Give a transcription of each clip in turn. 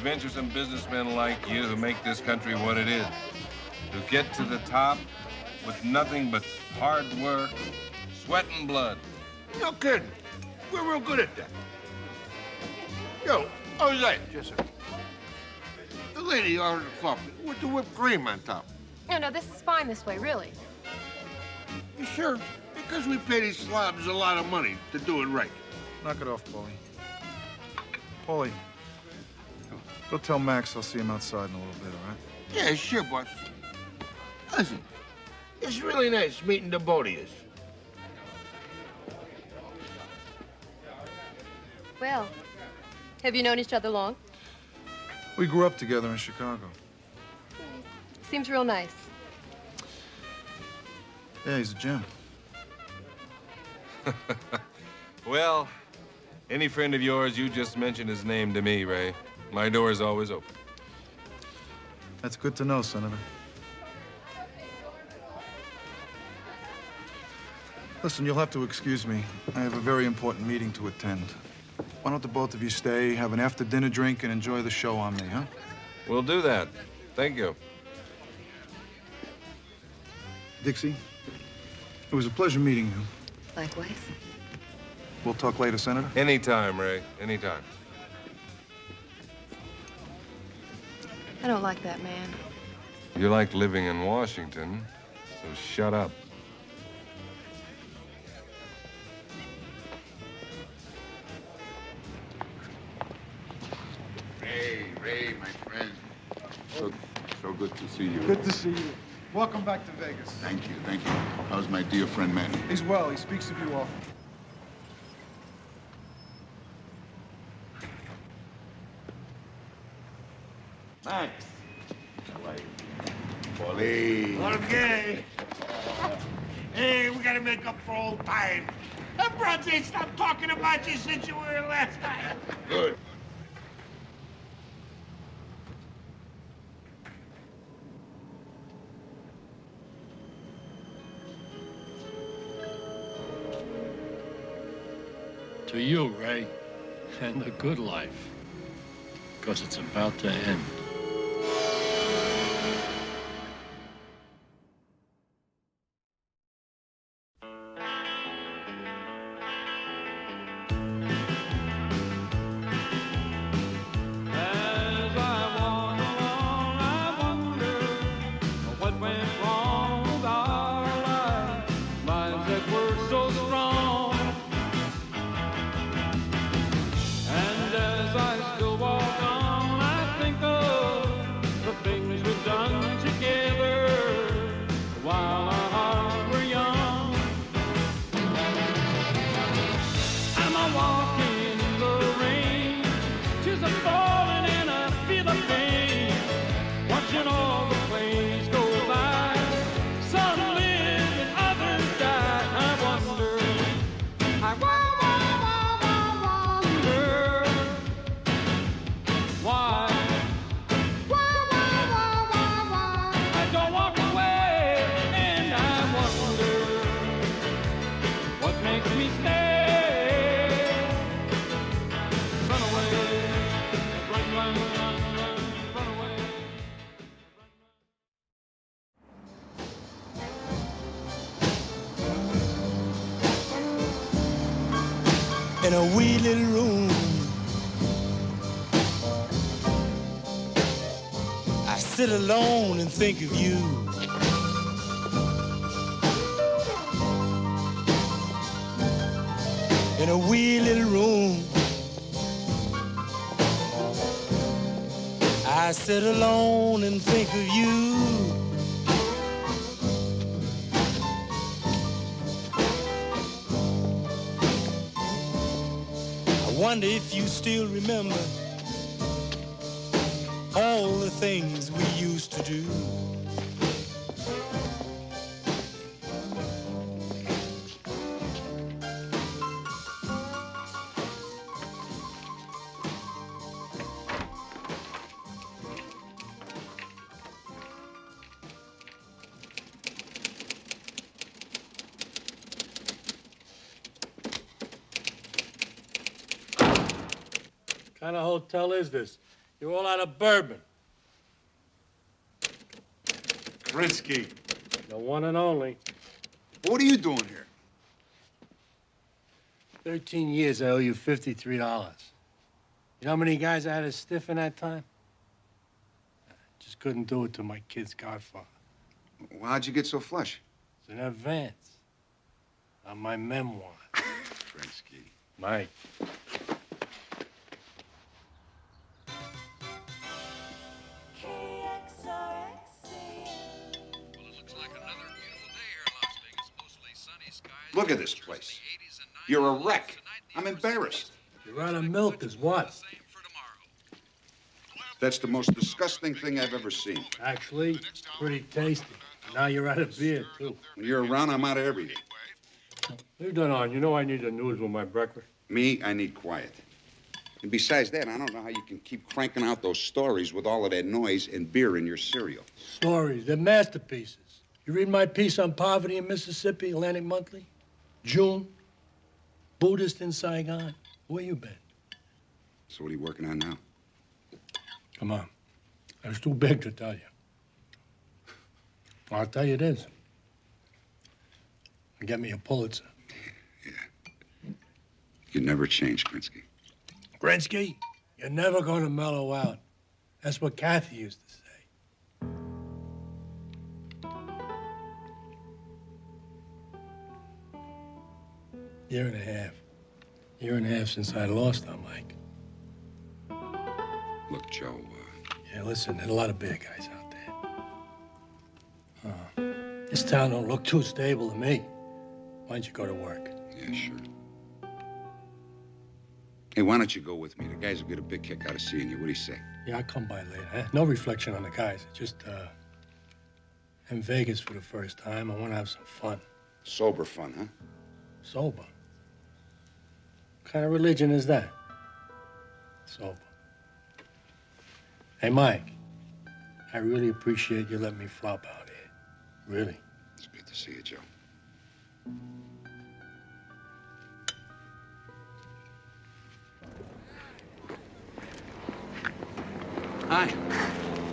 venturesome businessmen like you who make this country what it is. Who get to the top with nothing but hard work, sweat and blood. No kidding. We're real good at that. Yo, Jose. Yes, sir. The lady ordered a coffee with the whipped cream on top. No, this is fine this way, really. You sure? Because we pay these slobs a lot of money to do it right. Knock it off, Paulie. Paulie, go tell Max I'll see him outside in a little bit, all right? Yeah, sure, boss. Listen, it's really nice meeting the both of you. Well, have you known each other long? We grew up together in Chicago. Seems real nice. Yeah, he's a gem. Well, any friend of yours, you just mention his name to me, Ray. My door is always open. That's good to know, Senator. Listen, you'll have to excuse me. I have a very important meeting to attend. Why don't the both of you stay, have an after-dinner drink, and enjoy the show on me, huh? We'll do that. Thank you. Dixie, it was a pleasure meeting you. Likewise. We'll talk later, Senator. Anytime, Ray. Anytime. I don't like that man. You like living in Washington, so shut up. Ray, my friend. So good to see you. Good to see you. Welcome back to Vegas. Thank you. How's my dear friend Manny? He's well. He speaks of you often. Max. How are you? Paulie. Okay. Hey, we gotta make up for old times. That broads ain't stopped talking about you since you were here last night. Good. To you, Ray, and the good life, because it's about to end. In a wee little room, I sit alone and think of you. In a wee little room, I sit alone and think of you. I wonder if you still remember all the things we used to do. What kind of hotel is this? You're all out of bourbon. Krinsky. The one and only. What are you doing here? 13 years, I owe you $53. You know how many guys I had to stiff in that time? Just couldn't do it to my kid's godfather. Well, how'd you get so flush? It's an advance on my memoir. Krinsky. Mike. Look at this place. You're a wreck. I'm embarrassed. You're out of milk is what? That's the most disgusting thing I've ever seen. Actually, pretty tasty. Now you're out of beer, too. When you're around, I'm out of everything. Leave that on. You know I need the news with my breakfast. Me, I need quiet. And besides that, I don't know how you can keep cranking out those stories with all of that noise and beer in your cereal. Stories, they're masterpieces. You read my piece on poverty in Mississippi, Atlantic Monthly? June? Buddhist in Saigon? Where you been? So what are you working on now? Come on. I was too big to tell you. I'll tell you this. Get me a Pulitzer. Yeah. You never change, Krinsky. Gretzky, you're never going to mellow out. That's what Kathy used to say. Year and a half since I lost her, Mike. Look, Joe, Yeah, listen, there's a lot of big guys out there. This town don't look too stable to me. Why don't you go to work? yeah, sure. Hey, why don't you go with me? The guys will get a big kick out of seeing you. What do you say? Yeah, I'll come by later. Eh? No reflection on the guys. Just, in Vegas for the first time. I want to have some fun. Sober fun, huh? Sober. What kind of religion is that? Sober. Hey, Mike, I really appreciate you letting me flop out here. Really. It's good to see you, Joe. Hi.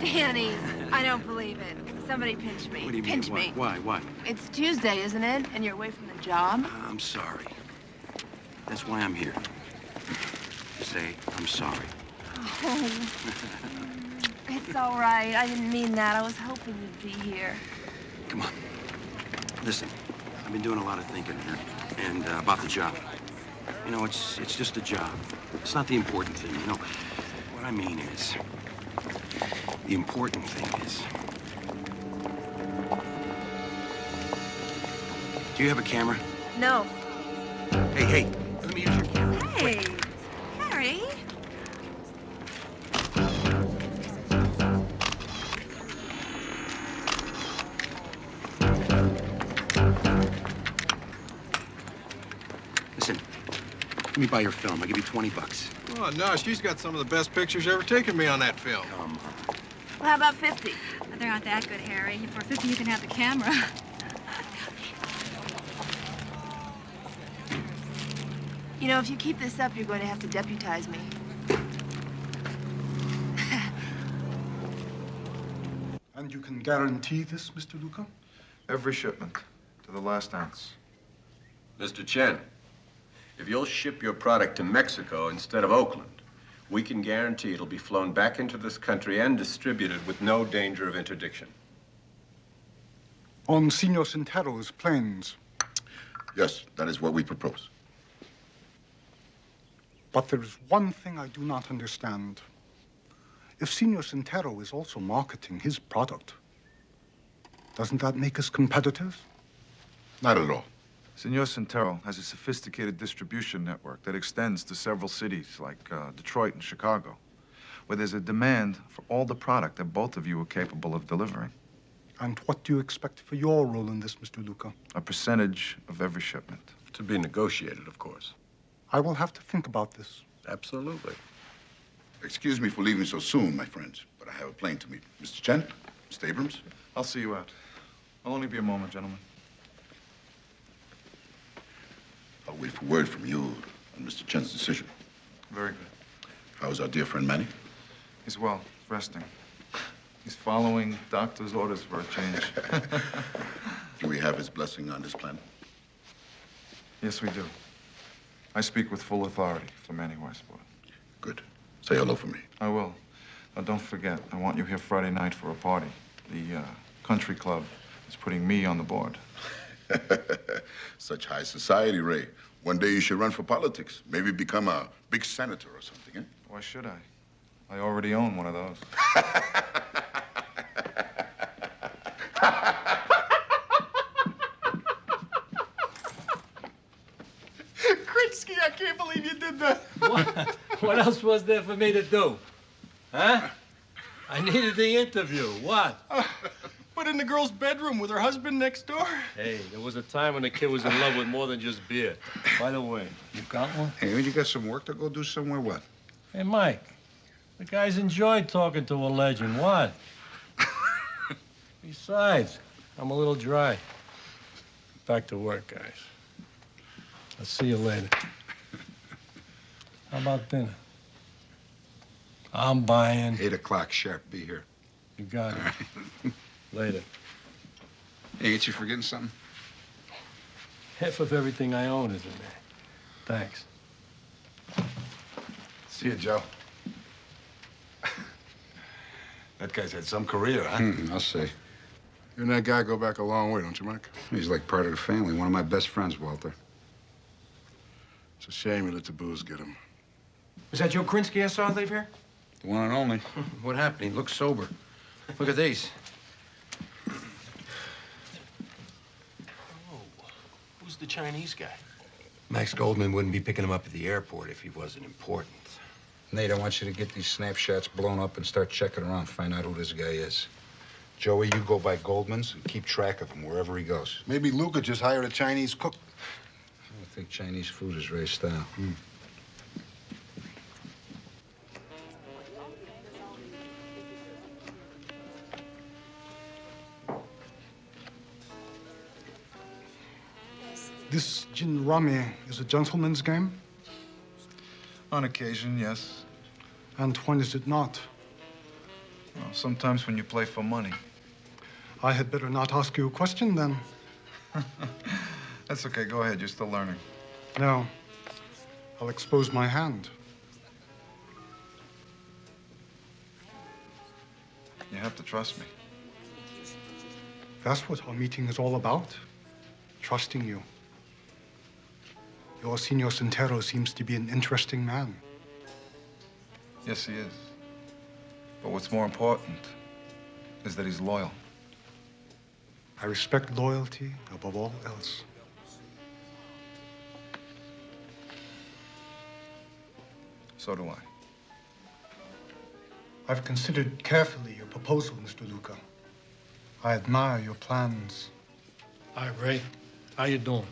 Danny, I don't believe it. Somebody pinch me. What do you pinch mean? me. Why? It's Tuesday, isn't it? And you're away from the job? I'm sorry. That's why I'm here. To say I'm sorry. Oh. It's all right. I didn't mean that. I was hoping you'd be here. Come on. Listen, I've been doing a lot of thinking here, and about the job. You know, it's just a job. It's not the important thing. You know, what I mean is, the important thing is. Do you have a camera? No. Hey, let me use your camera. Hey, Harry. Listen, let me buy your film. I'll give you $20. Oh, no, she's got some of the best pictures ever taken me on that film. Come on. Well, how about 50? They're not that good, Harry. For 50, you can have the camera. You know, if you keep this up, you're going to have to deputize me. And you can guarantee this, Mr. Luca? Every shipment, to the last ounce. Mr. Chen, if you'll ship your product to Mexico instead of Oakland, we can guarantee it'll be flown back into this country and distributed with no danger of interdiction. On Senor Centero's planes. Yes, that is what we propose. But there is one thing I do not understand. If Senor Centero is also marketing his product, doesn't that make us competitive? Not at all. Senor Centero has a sophisticated distribution network that extends to several cities like Detroit and Chicago, where there's a demand for all the product that both of you are capable of delivering. And what do you expect for your role in this, Mr. Luca? A percentage of every shipment. To be negotiated, of course. I will have to think about this. Absolutely. Excuse me for leaving so soon, my friends, but I have a plane to meet. Mr. Chen, Mr. Abrams. I'll see you out. I'll only be a moment, gentlemen. I'll wait for word from you on Mr. Chen's decision. Very good. How's our dear friend Manny? He's well, resting. He's following doctor's orders for a change. Do we have his blessing on this plan? Yes, we do. I speak with full authority for Manny Westport. Good. Say hello for me. I will. Now, don't forget, I want you here Friday night for a party. The country club is putting me on the board. Such high society, Ray. One day you should run for politics. Maybe become a big senator or something, eh? Why should I? I already own one of those. Krinsky, I can't believe you did that. What else was there for me to do? Huh? I needed the interview. What? But in the girl's bedroom with her husband next door? Hey, there was a time when the kid was in love with more than just beer. By the way, you got one? Hey, when you got some work to go do somewhere, what? Hey, Mike, the guys enjoyed talking to a legend. What? Besides, I'm a little dry. Back to work, guys. I'll see you later. How about dinner? I'm buying. 8 o'clock sharp. Be here. You got it. Right. Later. Hey, ain't you forgetting something? Half of everything I own is in there. Thanks. See you, Joe. That guy's had some career, huh? I'll say. You and that guy go back a long way, don't you, Mike? He's like part of the family. One of my best friends, Walter. It's a shame you let the booze get him. Was that Joe Krinsky I saw leave here? The one and only. What happened? He looks sober. Look at these. Oh, who's the Chinese guy? Max Goldman wouldn't be picking him up at the airport if he wasn't important. Nate, I want you to get these snapshots blown up and start checking around, find out who this guy is. Joey, you go by Goldman's and keep track of him wherever he goes. Maybe Luca just hired a Chinese cook. I don't think Chinese food is Ray's style. This gin rummy is a gentleman's game? On occasion, yes. And when is it not? Well, sometimes when you play for money. I had better not ask you a question, then. That's okay. Go ahead. You're still learning. No. I'll expose my hand. You have to trust me. That's what our meeting is all about. Trusting you. Your Senor Santero seems to be an interesting man. Yes, he is. But what's more important is that he's loyal. I respect loyalty above all else. So do I. I've considered carefully your proposal, Mr. Luca. I admire your plans. Hi, Ray. How you doing?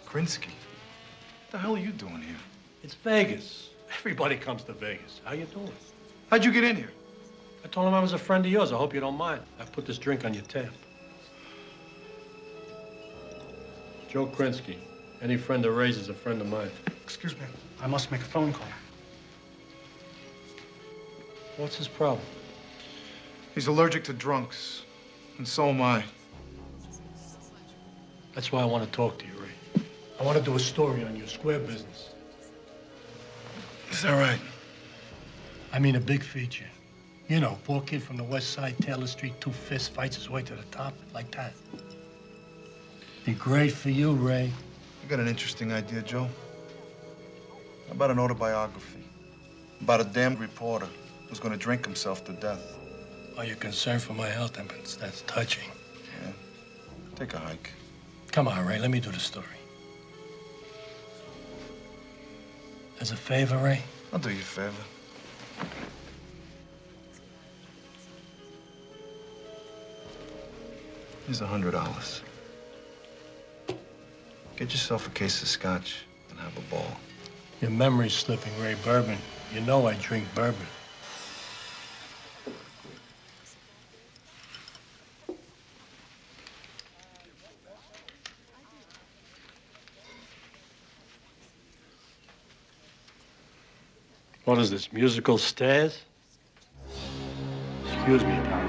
Krinsky, what the hell are you doing here? It's Vegas. Everybody comes to Vegas. How you doing? How'd you get in here? I told him I was a friend of yours. I hope you don't mind. I put this drink on your tab. Joe Krinsky. Any friend of Ray's is a friend of mine. Excuse me. I must make a phone call. What's his problem? He's allergic to drunks, and so am I. That's why I want to talk to you, Ray. I want to do a story on your square business. Is that right? I mean a big feature. You know, poor kid from the west side, Taylor Street, 2 fists, fights his way to the top, like that. Be great for you, Ray. I got an interesting idea, Joe. How about an autobiography? About a damned reporter who's going to drink himself to death. Oh, you're concerned for my health, that's touching. Yeah. Take a hike. Come on, Ray, let me do the story. As a favor, Ray? I'll do you a favor. Here's $100. Get yourself a case of scotch and have a ball. Your memory's slipping, Ray. Bourbon. You know I drink bourbon. What is this, musical stairs? Excuse me, pal.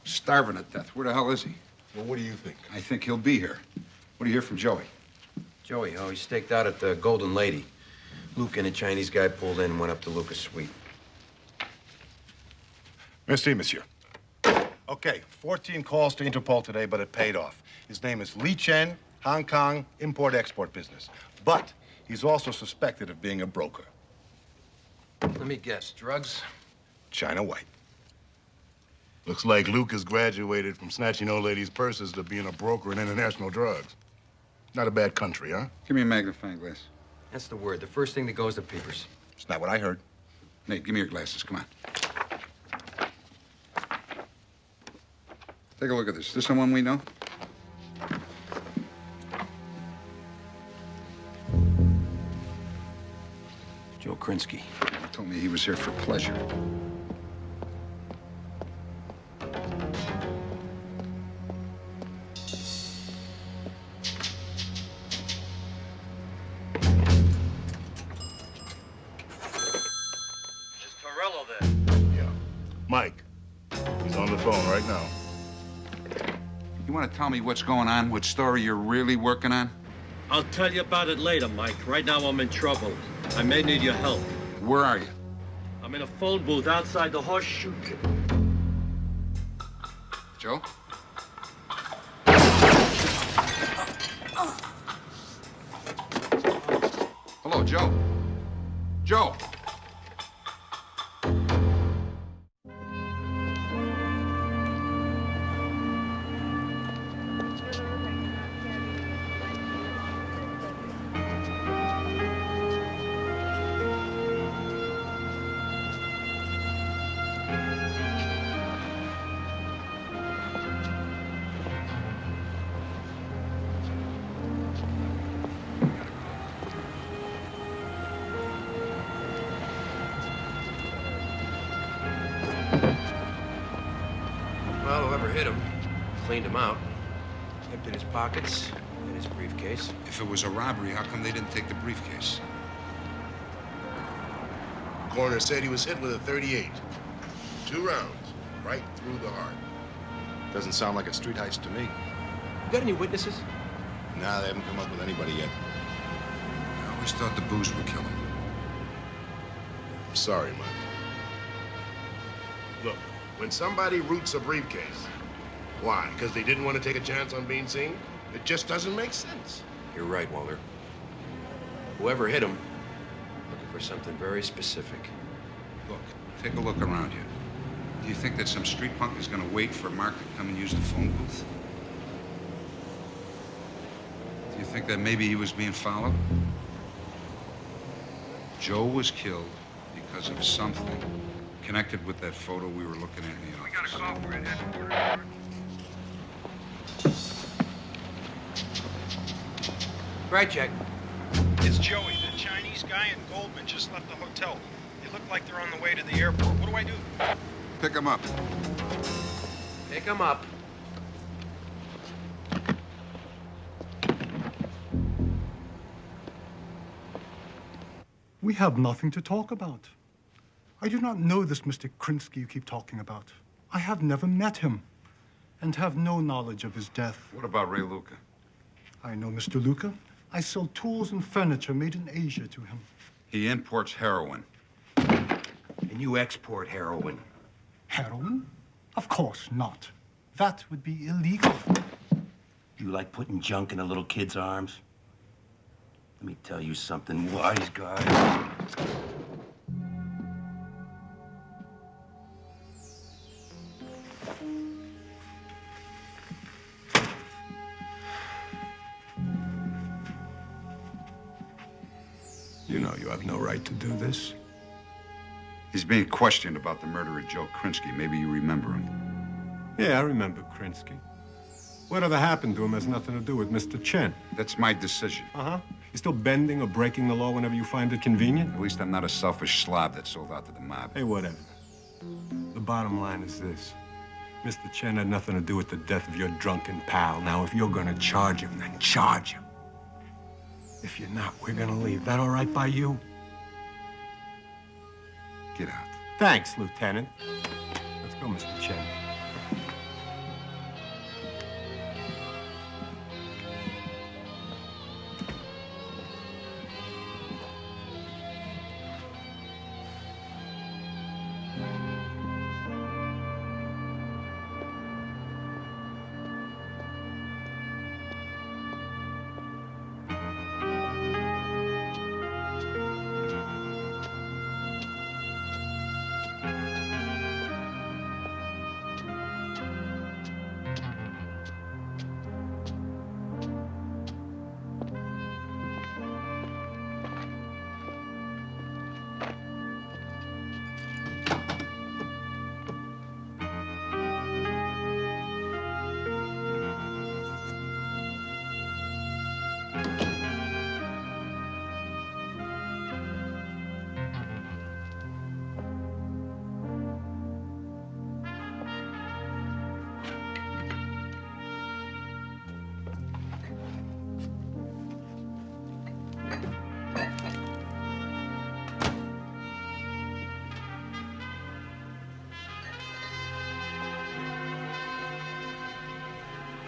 Starving to death. Where the hell is he? Well, what do you think? I think he'll be here. What do you hear from Joey? Joey, oh, he's staked out at the Golden Lady. Luke and a Chinese guy pulled in and went up to Luca's suite. Merci, monsieur. Okay, 14 calls to Interpol today, but it paid off. His name is Li Chen, Hong Kong, import-export business. But he's also suspected of being a broker. Let me guess, drugs? China white. Looks like Luke has graduated from snatching old ladies' purses to being a broker in international drugs. Not a bad country, huh? Give me a magnifying glass. That's the word. The first thing that goes to peepers. It's not what I heard. Nate, give me your glasses. Come on. Take a look at this. Is this someone we know? Joe Krinsky. He told me he was here for pleasure. Mike, he's on the phone right now. You want to tell me what's going on? What story you're really working on? I'll tell you about it later, Mike. Right now I'm in trouble. I may need your help. Where are you? I'm in a phone booth outside the Horseshoe. Joe? Hello, Joe. Joe! Well, whoever hit him cleaned him out, emptied his pockets and his briefcase. If it was a robbery, how come they didn't take the briefcase? Coroner said he was hit with a .38. 2 rounds, right through the heart. Doesn't sound like a street heist to me. You got any witnesses? Nah, they haven't come up with anybody yet. I always thought the booze would kill him. I'm sorry, Mike. Look, when somebody roots a briefcase, why? Because they didn't want to take a chance on being seen? It just doesn't make sense. You're right, Walter. Whoever hit him, looking for something very specific. Look, take a look around you. Do you think that some street punk is going to wait for Mark to come and use the phone booth? Do you think that maybe he was being followed? Joe was killed because of something connected with that photo we were looking at in the office. We got a call for it, headquarters. Right, Jack. It's Joey. The Chinese guy and Goldman just left the hotel. They look like they're on the way to the airport. What do I do? Pick him up. Pick him up. We have nothing to talk about. I do not know this Mr. Krinsky you keep talking about. I have never met him and have no knowledge of his death. What about Ray Luca? I know Mr. Luca. I sell tools and furniture made in Asia to him. He imports heroin. And you export heroin. Heroin? Of course not. That would be illegal. You like putting junk in a little kid's arms? Let me tell you something, wise guy. You know you have no right to do this. He's being questioned about the murder of Joe Krinsky. Maybe you remember him. Yeah, I remember Krinsky. Whatever happened to him has nothing to do with Mr. Chen. That's my decision. Uh-huh. You still bending or breaking the law whenever you find it convenient? At least I'm not a selfish slob that sold out to the mob. Hey, whatever. The bottom line is this. Mr. Chen had nothing to do with the death of your drunken pal. Now, if you're gonna charge him, then charge him. If you're not, we're gonna leave. That all right by you? Get out. Thanks, Lieutenant. Let's go, Mr. Chen.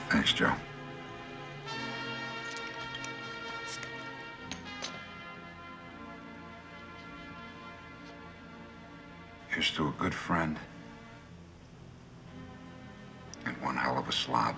Thanks, Joe. Here's to a good friend and one hell of a slob.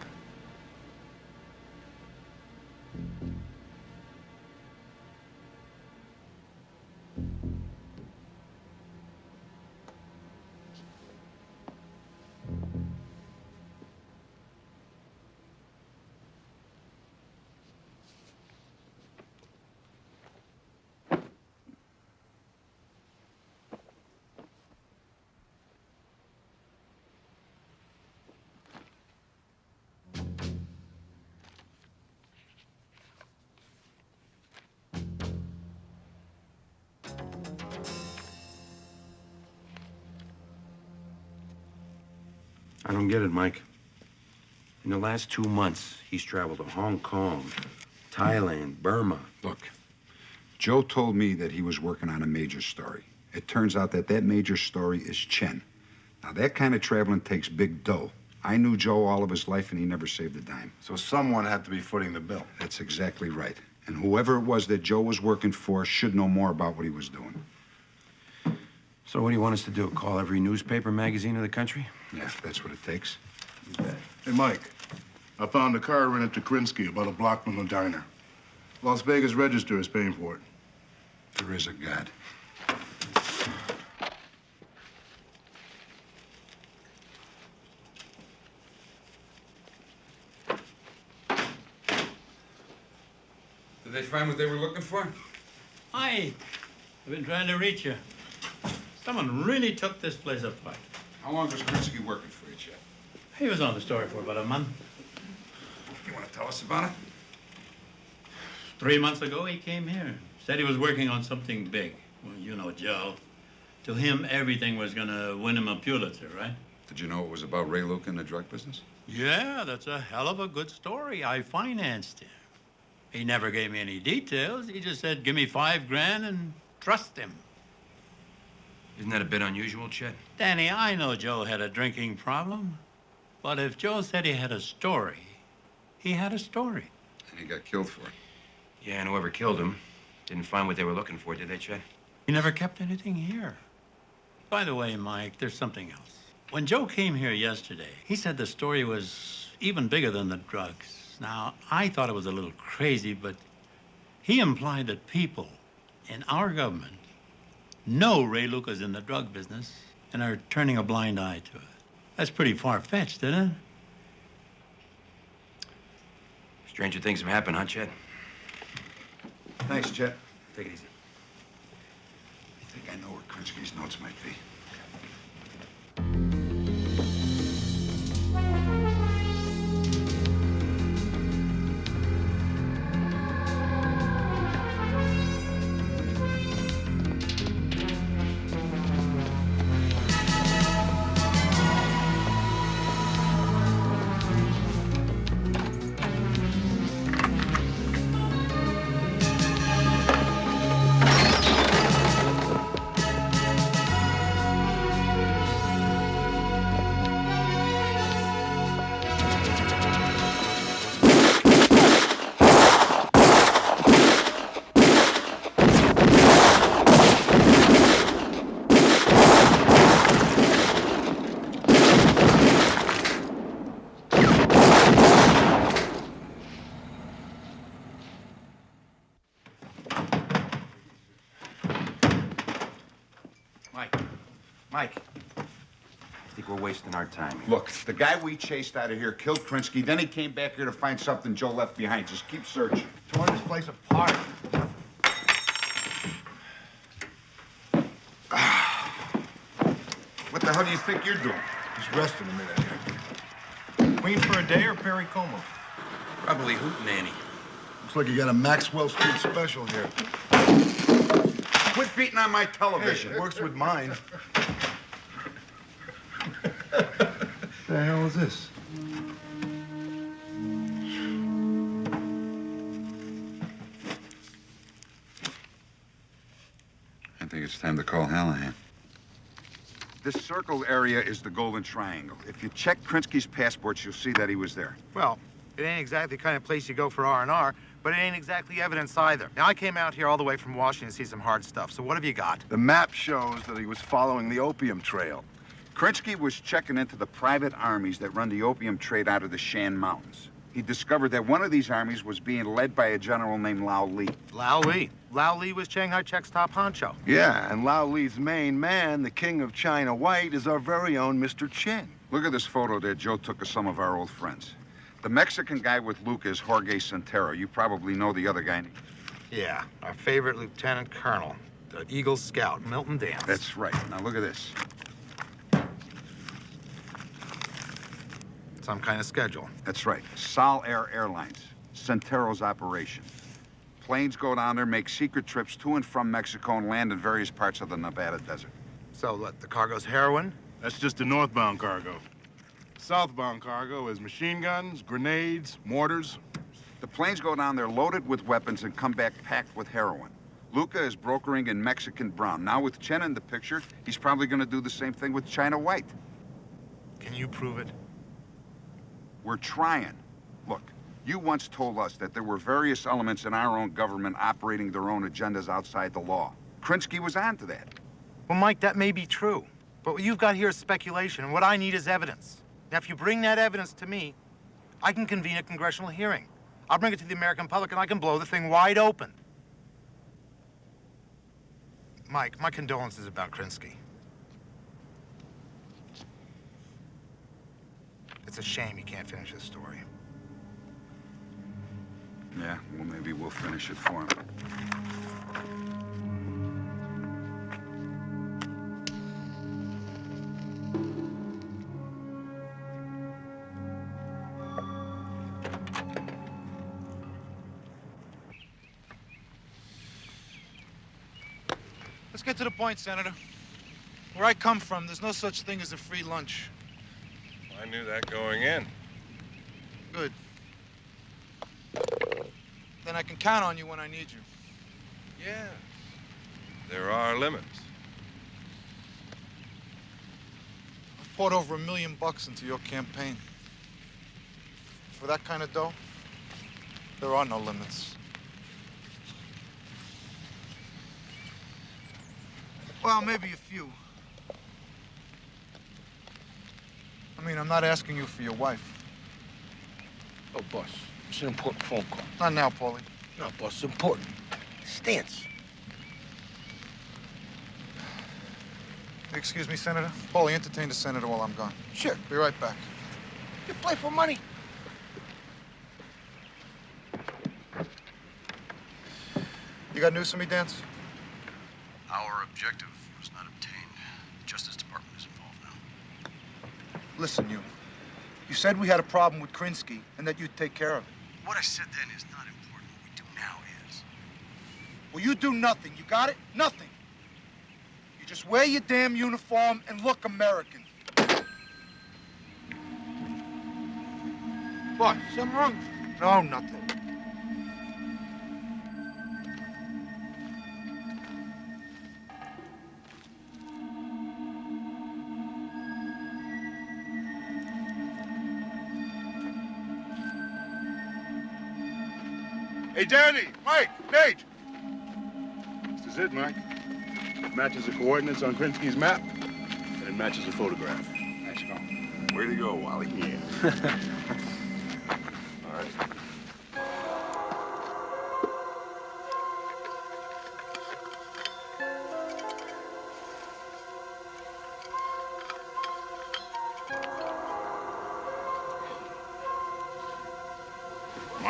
I don't get it, Mike. In the last 2 months, he's traveled to Hong Kong, Thailand, Burma. Look, Joe told me that he was working on a major story. It turns out that major story is Chen. Now, that kind of traveling takes big dough. I knew Joe all of his life, and he never saved a dime. So someone had to be footing the bill. That's exactly right. And whoever it was that Joe was working for should know more about what he was doing. So what do you want us to do? Call every newspaper, magazine in the country? Yeah, if that's what it takes. Hey, Mike, I found a car rented to Krinsky about a block from the diner. Las Vegas Register is paying for it. There is a God. Did they find what they were looking for? Hi. I've been trying to reach you. Someone really took this place apart. How long was Krinsky working for you, Chet? He was on the story for about a month. You want to tell us about it? 3 months ago, he came here. Said he was working on something big. Well, you know Joe. To him, everything was gonna win him a Pulitzer, right? Did you know it was about Ray Luke and the drug business? Yeah, that's a hell of a good story. I financed him. He never gave me any details. He just said, give me $5 grand and trust him. Isn't that a bit unusual, Chet? Danny, I know Joe had a drinking problem. But if Joe said he had a story, he had a story. And he got killed for it. Yeah, and whoever killed him didn't find what they were looking for, did they, Chet? He never kept anything here. By the way, Mike, there's something else. When Joe came here yesterday, he said the story was even bigger than the drugs. Now, I thought it was a little crazy, but he implied that people in our government know Ray Lucas in the drug business and are turning a blind eye to it. That's pretty far-fetched, isn't it? Stranger things have happened, huh, Chet? Thanks, Chet. Take it easy. I think I know where Krinsky's notes might be. Mike. I think we're wasting our time here. Look, the guy we chased out of here killed Krinsky, then he came back here to find something Joe left behind. Just keep searching. Torn this place apart. What the hell do you think you're doing? Just resting a minute here. Queen for a day or Perry Como? Probably hootenanny. Looks like you got a Maxwell Street special here. Quit beating on my television. Hey, it works with mine. The hell is this? I think it's time to call Hallahan. This circled area is the Golden Triangle. If you check Krinsky's passports, you'll see that he was there. Well, it ain't exactly the kind of place you go for R&R, but it ain't exactly evidence either. Now, I came out here all the way from Washington to see some hard stuff, so what have you got? The map shows that he was following the opium trail. Krinsky was checking into the private armies that run the opium trade out of the Shan Mountains. He discovered that one of these armies was being led by a general named Lao Li. Lao Li. Lao Li was Shanghai Chek's top honcho. Yeah, and Lao Li's main man, the king of China White, is our very own Mr. Chen. Look at this photo that Joe took of some of our old friends. The Mexican guy with Luca is Jorge Santero. You probably know the other guy. Yeah, our favorite lieutenant colonel, the Eagle Scout, Milton Dance. That's right. Now look at this. Some kind of schedule. That's right. Sol Air Airlines, Santero's operation. Planes go down there, make secret trips to and from Mexico and land in various parts of the Nevada desert. So what, the cargo's heroin? That's just the northbound cargo. Southbound cargo is machine guns, grenades, mortars. The planes go down there loaded with weapons and come back packed with heroin. Luca is brokering in Mexican brown. Now with Chen in the picture, he's probably going to do the same thing with China White. Can you prove it? We're trying. Look, you once told us that there were various elements in our own government operating their own agendas outside the law. Krinsky was onto that. Well, Mike, that may be true. But what you've got here is speculation, and what I need is evidence. Now, if you bring that evidence to me, I can convene a congressional hearing. I'll bring it to the American public, and I can blow the thing wide open. Mike, my condolences about Krinsky. It's a shame he can't finish his story. Yeah, well, maybe we'll finish it for him. Let's get to the point, Senator. Where I come from, there's no such thing as a free lunch. I knew that going in. Good. Then I can count on you when I need you. Yeah. There are limits. I've poured over $1 million into your campaign. For that kind of dough, there are no limits. Well, maybe a few. I mean, I'm not asking you for your wife. Oh, boss, it's an important phone call. Not now, Paulie. No, boss, it's important. Stance. Excuse me, Senator. Paulie, entertain the senator while I'm gone. Sure. Be right back. You play for money. You got news for me, Dance? Our objective was not obtained. The Justice Department is involved now. Listen, you. You said we had a problem with Krinsky and that you'd take care of it. What I said then is not important. What we do now is. Well, you do nothing. You got it? Nothing. You just wear your damn uniform and look American. What? Something wrong? No, nothing. Hey, Danny, Mike, Nate. This is it, Mike. It matches the coordinates on Krinsky's map, and it matches the photograph. Nice go. Way to go, Wally. Yeah. All right.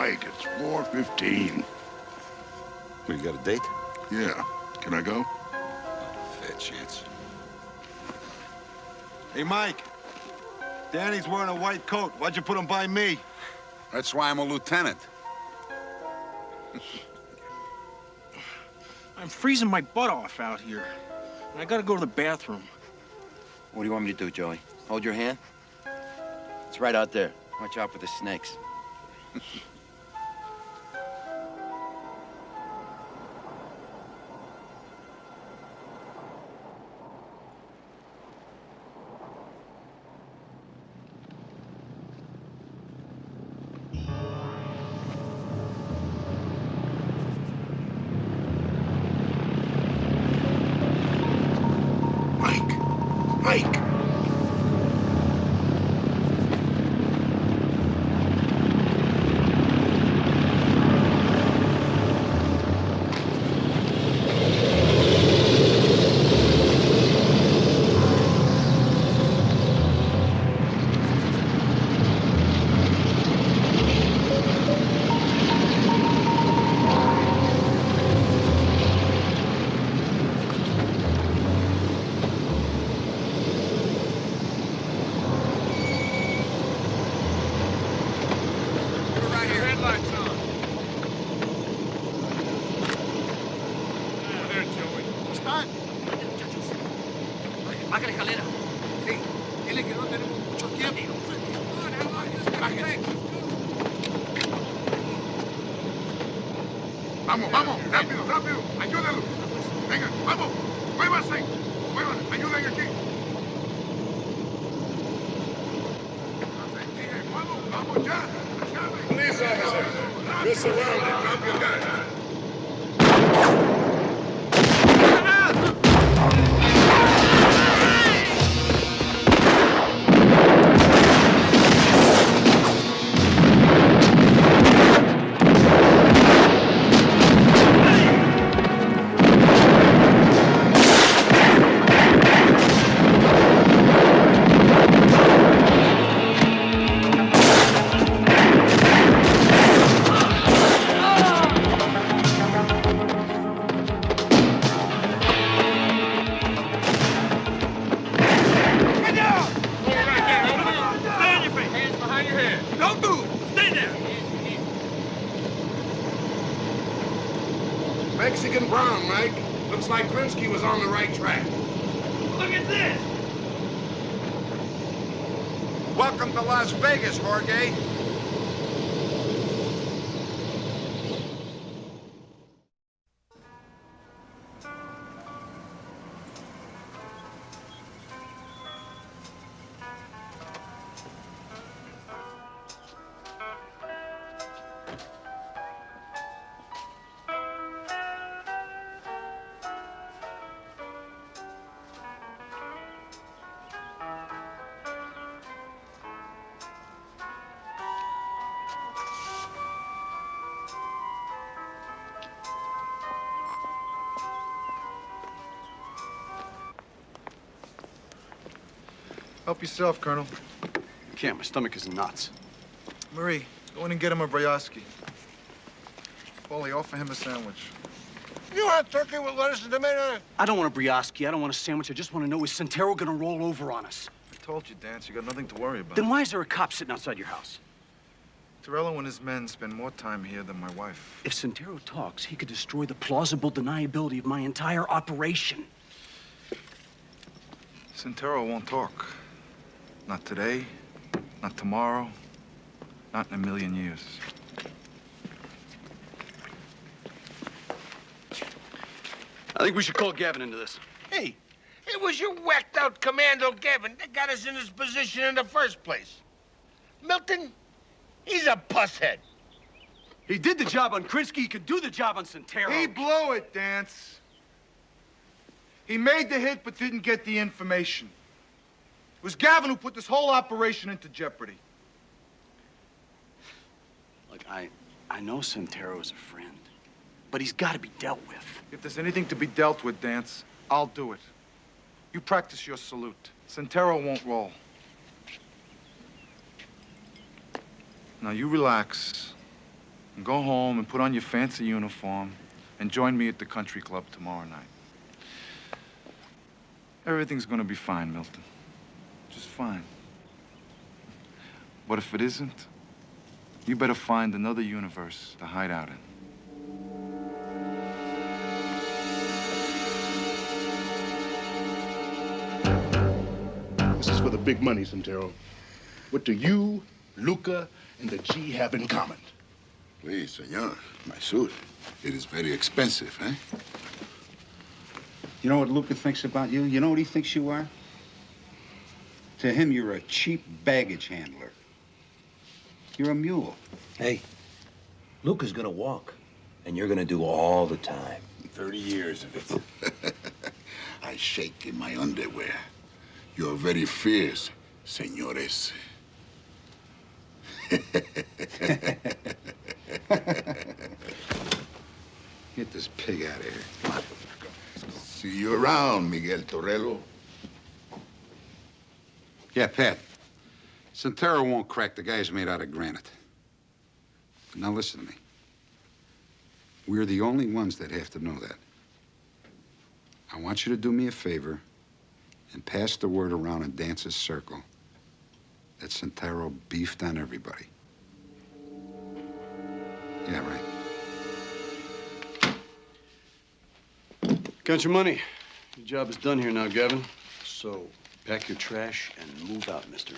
Mike, it's 4:15. Well, you got a date? Yeah. Can I go? Fair chance. Hey, Mike. Danny's wearing a white coat. Why'd you put him by me? That's why I'm a lieutenant. I'm freezing my butt off out here. And I gotta go to the bathroom. What do you want me to do, Joey? Hold your hand? It's right out there. Watch out for the snakes. Mike! Vamos, vamos, rápido, rápido, ayúdenlo. Venga, vamos, muévanse, ayuden aquí. Vamos, vamos ya. Police officer, you're surrounded. Drop your gun. Mexican brown, Mike. Looks like Krinsky was on the right track. Look at this! Welcome to Las Vegas, Jorge. Help yourself, Colonel. I can't. My stomach is nuts. Marie, go in and get him a brioski. Paulie, offer him a sandwich. You want turkey with lettuce and tomato? I don't want a brioski. I don't want a sandwich. I just want to know, is Santero gonna roll over on us? I told you, Dance, you got nothing to worry about. Then why is there a cop sitting outside your house? Torello and his men spend more time here than my wife. If Santero talks, he could destroy the plausible deniability of my entire operation. Santero won't talk. Not today, not tomorrow, not in a million years. I think we should call Gavin into this. Hey, it was your whacked-out Commando Gavin that got us in this position in the first place. Milton, he's a pusshead. He did the job on Krinsky. He could do the job on Santero. He blew it, Dance. He made the hit but didn't get the information. It was Gavin who put this whole operation into jeopardy. Look, I know Santero is a friend, but he's got to be dealt with. If there's anything to be dealt with, Dance, I'll do it. You practice your salute. Santero won't roll. Now, you relax, And go home and put on your fancy uniform and join me at the country club tomorrow night. Everything's gonna be fine, Milton. Just fine. But if it isn't, you better find another universe to hide out in. This is for the big money, Santero. What do you, Luca, and the G have in common? Please, senor, my suit. It is very expensive, eh? You know what Luca thinks about you? You know what he thinks you are? To him, you're a cheap baggage handler. You're a mule. Hey, Luca's gonna walk, and you're gonna do all the time. 30 years of it. I shake in my underwear. You're very fierce, senores. Get this pig out of here. Come on. See you around, Miguel Torello. Yeah, Pat. Santero won't crack. The guy's made out of granite. Now listen to me. We're the only ones that have to know that. I want you to do me a favor and pass the word around in Dance's circle that Santero beefed on everybody. Yeah, right. Got your money. Your job is done here now, Gavin. So pack your trash and move out, mister.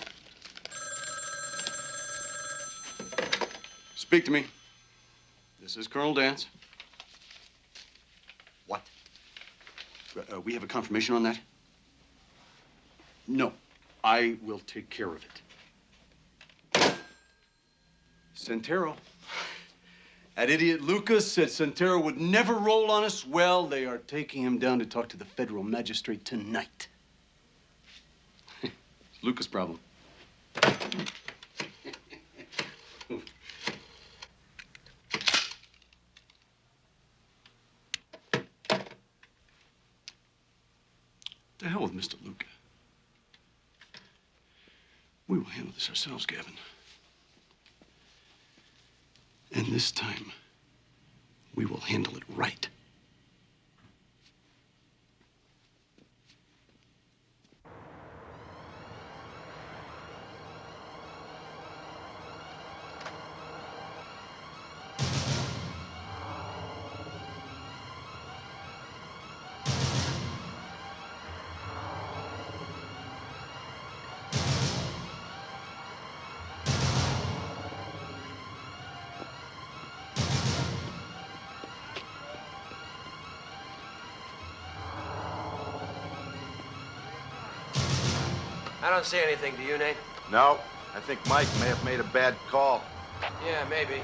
Speak to me. This is Colonel Dance. What? We have a confirmation on that? No. I will take care of it. Santero. That idiot Lucas said Santero would never roll on us. Well, they are taking him down to talk to the federal magistrate tonight. It's Lucas' problem. To hell with Mr. Luca. We will handle this ourselves, Gavin. And this time, we will handle it right. I don't see anything, do you, Nate? No, I think Mike may have made a bad call. Yeah, maybe.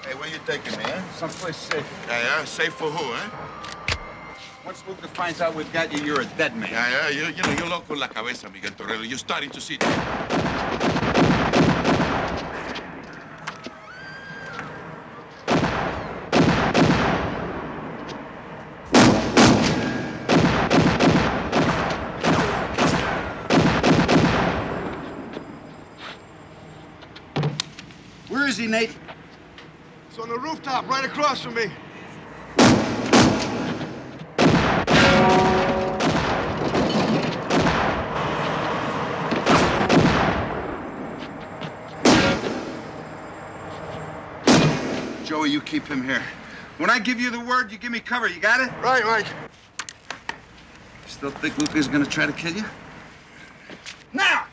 Hey, where you taking me, huh? Someplace safe. Yeah, safe for who, huh? Once Luca finds out we've got you, you're a dead man. Yeah, you know, you're loco en la cabeza, Miguel Torello. You're starting to see. Where is he, Nate? It's on the rooftop right across from me. Joey, you keep him here. When I give you the word, you give me cover. You got it? Right, Mike. Still think Luca's gonna try to kill you? Now!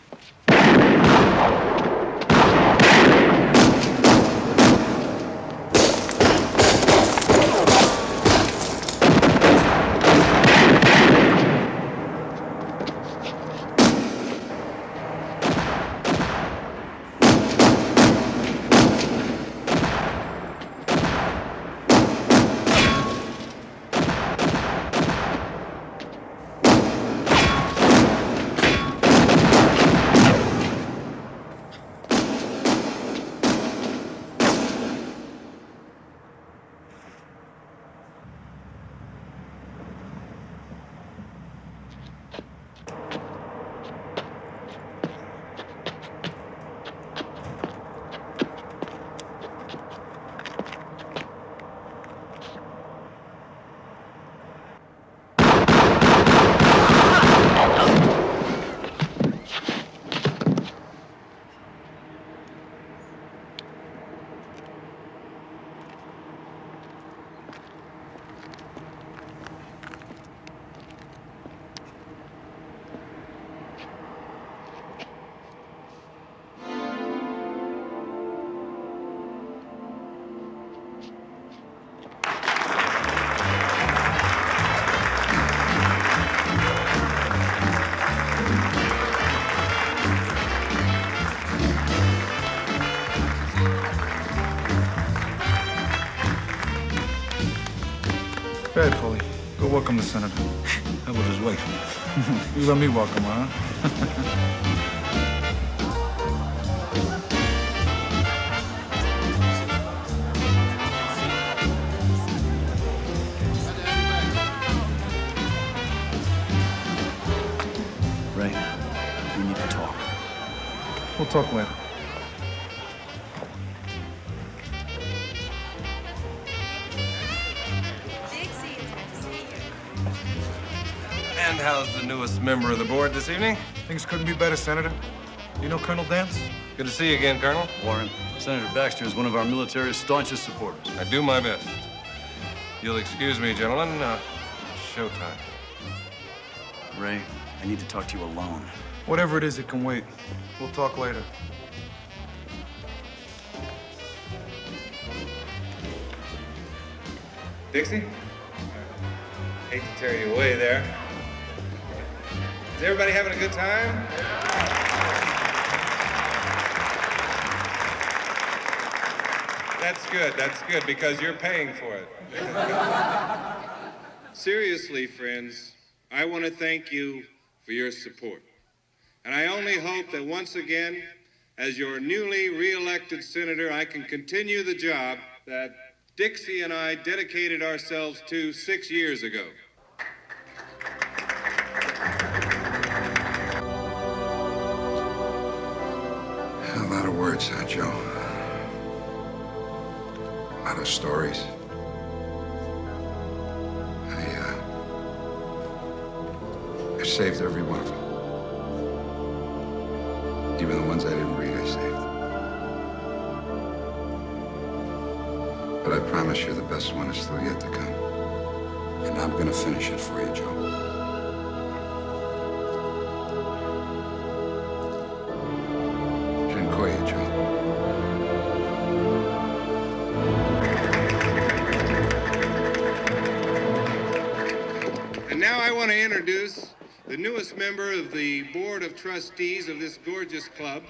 Go ahead, Foley. Go welcome the senator. I will just wait. You let me welcome her, huh? Ray, we need to talk. We'll talk later. And how's the newest member of the board this evening? Things couldn't be better, Senator. You know Colonel Dance? Good to see you again, Colonel. Warren, Senator Baxter is one of our military's staunchest supporters. I do my best. You'll excuse me, gentlemen. Showtime. Ray, I need to talk to you alone. Whatever it is, it can wait. We'll talk later. Dixie? Hate to tear you away there. Is everybody having a good time? That's good, because you're paying for it. Seriously, friends, I want to thank you for your support. And I only hope that once again, as your newly re-elected senator, I can continue the job that Dixie and I dedicated ourselves to 6 years ago. A lot of words, huh, Joe? A lot of stories. I saved every one of them. Even the ones I didn't read, I saved. But I promise you the best one is still yet to come. And I'm gonna finish it for you, Joe. Dziękuję, Joe. And now I want to introduce the newest member of the Board of Trustees of this gorgeous club,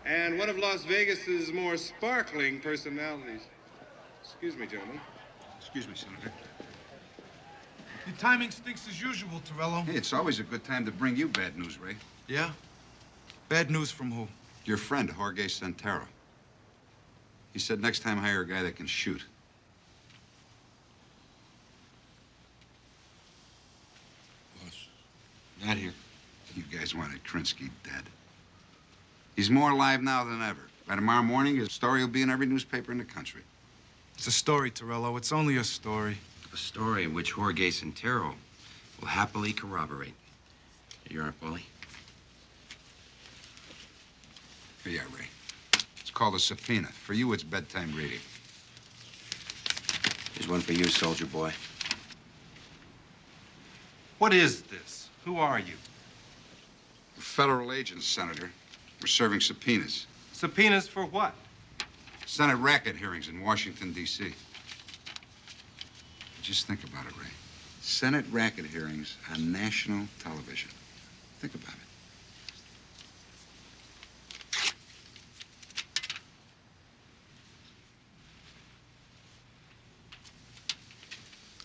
and one of Las Vegas's more sparkling personalities. Excuse me, gentlemen. Excuse me, Senator. Your timing stinks as usual, Torello. Hey, it's always a good time to bring you bad news, Ray. Yeah? Bad news from who? Your friend, Jorge Santero. He said next time hire a guy that can shoot. Boss, not here. You guys wanted Krinsky dead. He's more alive now than ever. By tomorrow morning, his story will be in every newspaper in the country. It's a story, Torello. It's only a story. A story which Jorge Santero will happily corroborate. Here you are, Paulie. Here you are, Ray. It's called a subpoena. For you, it's bedtime reading. Here's one for you, soldier boy. What is this? Who are you? We're federal agents, Senator. We're serving subpoenas. Subpoenas for what? Senate racket hearings in Washington, D.C. Just think about it, Ray. Senate racket hearings on national television. Think about it.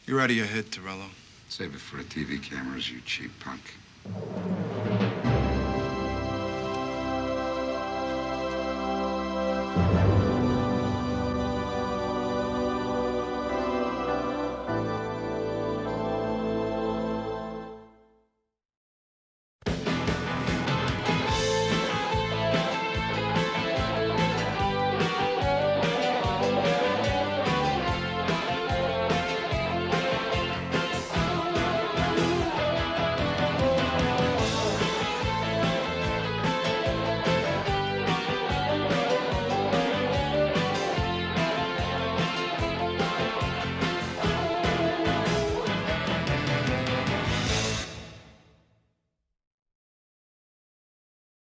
You're out of your head, Torello. Save it for the TV cameras, you cheap punk.